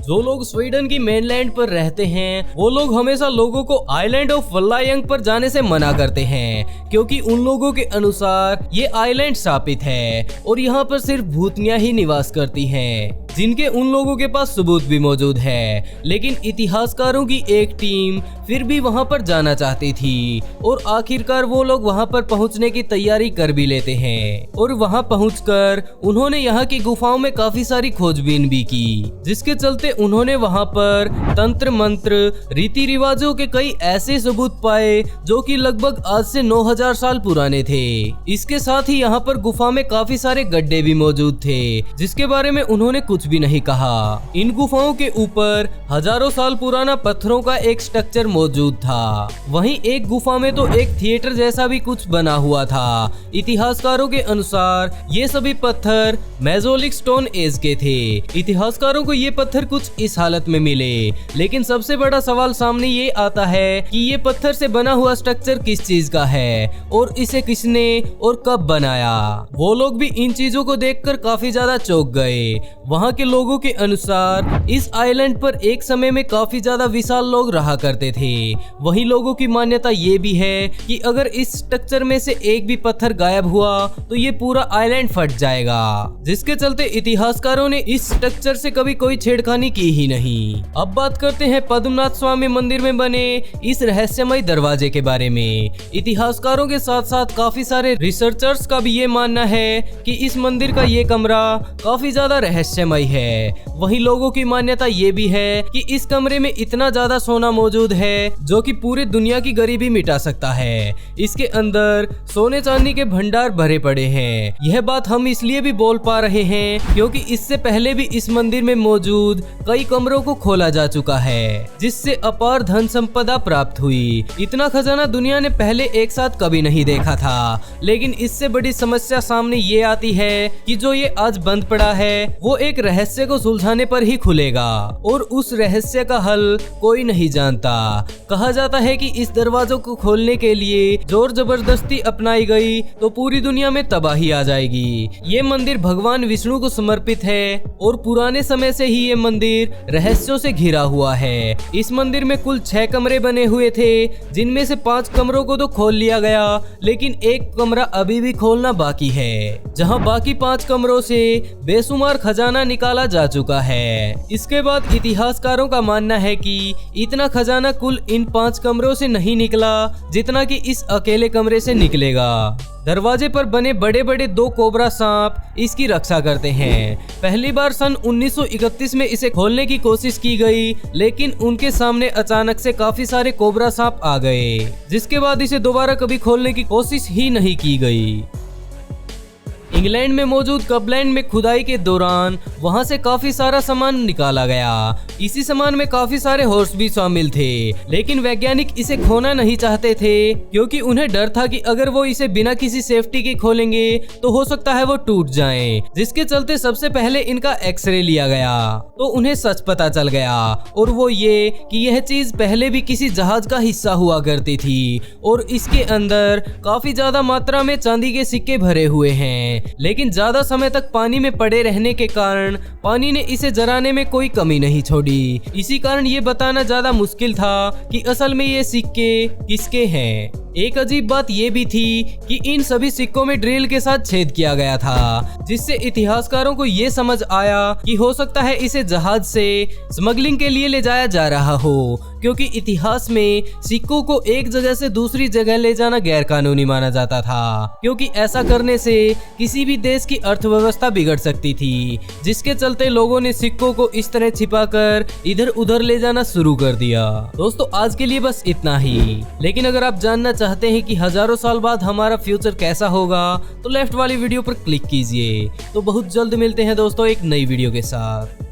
जो लोग स्वीडन की मेनलैंड पर रहते हैं वो लोग हमेशा लोगों को आइलैंड ऑफ वल्लायंग पर जाने से मना करते हैं, क्योंकि उन लोगों के अनुसार ये आइलैंड शापित है और यहाँ पर सिर्फ भूतनियां ही निवास करती हैं, जिनके उन लोगों के पास सबूत भी मौजूद है। लेकिन इतिहासकारों की एक टीम फिर भी वहां पर जाना चाहती थी और आखिरकार वो लोग वहां पर पहुंचने की तैयारी कर भी लेते हैं और वहां पहुंचकर उन्होंने यहाँ की गुफाओं में काफी सारी खोजबीन भी की, जिसके चलते उन्होंने वहां पर तंत्र मंत्र रीति रिवाजों के कई ऐसे सबूत पाए जो कि लगभग आज से 9000 साल पुराने थे। इसके साथ ही यहाँ पर गुफा में काफी सारे गड्ढे भी मौजूद थे, जिसके बारे में उन्होंने कुछ भी नहीं कहा। इन गुफाओं के ऊपर हजारों साल पुराना पत्थरों का एक स्ट्रक्चर मौजूद था। वहीं एक गुफा में तो एक थिएटर जैसा भी कुछ बना हुआ था। इतिहासकारों के अनुसार ये सभी पत्थर मेसोलिथिक स्टोन एज के थे। इतिहासकारों को ये पत्थर कुछ इस हालत में मिले, लेकिन सबसे बड़ा सवाल सामने ये आता है कि ये पत्थर से बना हुआ स्ट्रक्चर किस चीज का है और इसे किसने और कब बनाया। वो लोग भी इन चीजों को देखकर काफी ज्यादा चौंक गए। वहाँ के लोगों के अनुसार इस आइलैंड पर एक समय में काफी ज्यादा विशाल लोग रहा करते थे। वहीं लोगों की मान्यता ये भी है कि अगर इस स्ट्रक्चर में से एक भी पत्थर गायब हुआ तो ये पूरा आइलैंड फट जाएगा, जिसके चलते इतिहासकारों ने इस स्ट्रक्चर से कभी कोई छेड़खानी की ही नहीं। अब बात करते हैं पद्मनाभ स्वामी मंदिर में बने इस रहस्यमय दरवाजे के बारे में। इतिहासकारों के साथ साथ काफी सारे रिसर्चर्स का भी ये मानना है कि इस मंदिर का ये कमरा काफी ज्यादा रहस्यमय है। वहीं लोगों की मान्यता ये भी है कि इस कमरे में इतना ज्यादा सोना मौजूद है जो कि पूरी दुनिया की गरीबी मिटा सकता है। इसके अंदर सोने चांदी के भंडार भरे पड़े हैं। यह बात हम इसलिए भी बोल पा रहे हैं क्योंकि इससे पहले भी इस मंदिर में मौजूद कई कमरों को खोला जा चुका है, जिससे अपार धन संपदा प्राप्त हुई। इतना खजाना दुनिया ने पहले एक साथ कभी नहीं देखा था। लेकिन इससे बड़ी समस्या सामने ये आती है कि जो ये आज बंद पड़ा है वो एक रहस्य को सुलझाने पर ही खुलेगा और उस रहस्य का हल कोई नहीं जानता। कहा जाता है कि इस दरवाजों को खोलने के लिए जोर जबरदस्ती अपनाई गई तो पूरी दुनिया में तबाही आ जाएगी। ये मंदिर भगवान विष्णु को समर्पित है और पुराने समय से ही ये मंदिर रहस्यों से घिरा हुआ है। इस मंदिर में कुल 6 कमरे बने हुए थे, जिनमें से 5 कमरों को तो खोल लिया गया, लेकिन एक कमरा अभी भी खोलना बाकी है, जहां बाकी 5 कमरों से बेशुमार खजाना निकाला जा चुका है। इसके बाद इतिहासकारों का मानना है कि इतना खजाना कुल इन 5 कमरों से नहीं निकला जितना कि इस अकेले कमरे से निकलेगा। दरवाजे पर बने बड़े बड़े 2 कोबरा सांप इसकी रक्षा करते हैं। पहली बार सन 1931 में इसे खोलने की कोशिश की गई, लेकिन उनके सामने अचानक से काफी सारे कोबरा सांप आ गए, जिसके बाद इसे दोबारा कभी खोलने की कोशिश ही नहीं की गई। इंग्लैंड में मौजूद कपलैंड में खुदाई के दौरान वहां से काफी सारा सामान निकाला गया। इसी सामान में काफी सारे हॉर्स भी शामिल थे, लेकिन वैज्ञानिक इसे खोना नहीं चाहते थे क्योंकि उन्हें डर था कि अगर वो इसे बिना किसी सेफ्टी के खोलेंगे तो हो सकता है वो टूट जाएं। जिसके चलते सबसे पहले इनका एक्सरे लिया गया तो उन्हें सच पता चल गया, और वो ये कि यह चीज पहले भी किसी जहाज का हिस्सा हुआ करती थी और इसके अंदर काफी ज्यादा मात्रा में चांदी के सिक्के भरे हुए हैं। लेकिन ज्यादा समय तक पानी में पड़े रहने के कारण पानी ने इसे जराने में कोई कमी नहीं छोड़ी। इसी कारण ये बताना ज्यादा मुश्किल था कि असल में ये सिक्के किसके हैं। एक अजीब बात ये भी थी कि इन सभी सिक्कों में ड्रिल के साथ छेद किया गया था, जिससे इतिहासकारों को ये समझ आया कि हो सकता है इसे जहाज से स्मगलिंग के लिए ले जाया जा रहा हो, क्योंकि इतिहास में सिक्कों को एक जगह से दूसरी जगह ले जाना गैर कानूनी माना जाता था, क्योंकि ऐसा करने से किसी भी देश की अर्थव्यवस्था बिगड़ सकती थी। जिसके चलते लोगों ने सिक्कों को इस तरह छिपाकर इधर उधर ले जाना शुरू कर दिया। दोस्तों आज के लिए बस इतना ही, लेकिन अगर आप जानना चाहते हैं कि हजारों साल बाद हमारा फ्यूचर कैसा होगा तो लेफ्ट वाली वीडियो पर क्लिक कीजिए। तो बहुत जल्द मिलते हैं दोस्तों एक नई वीडियो के साथ।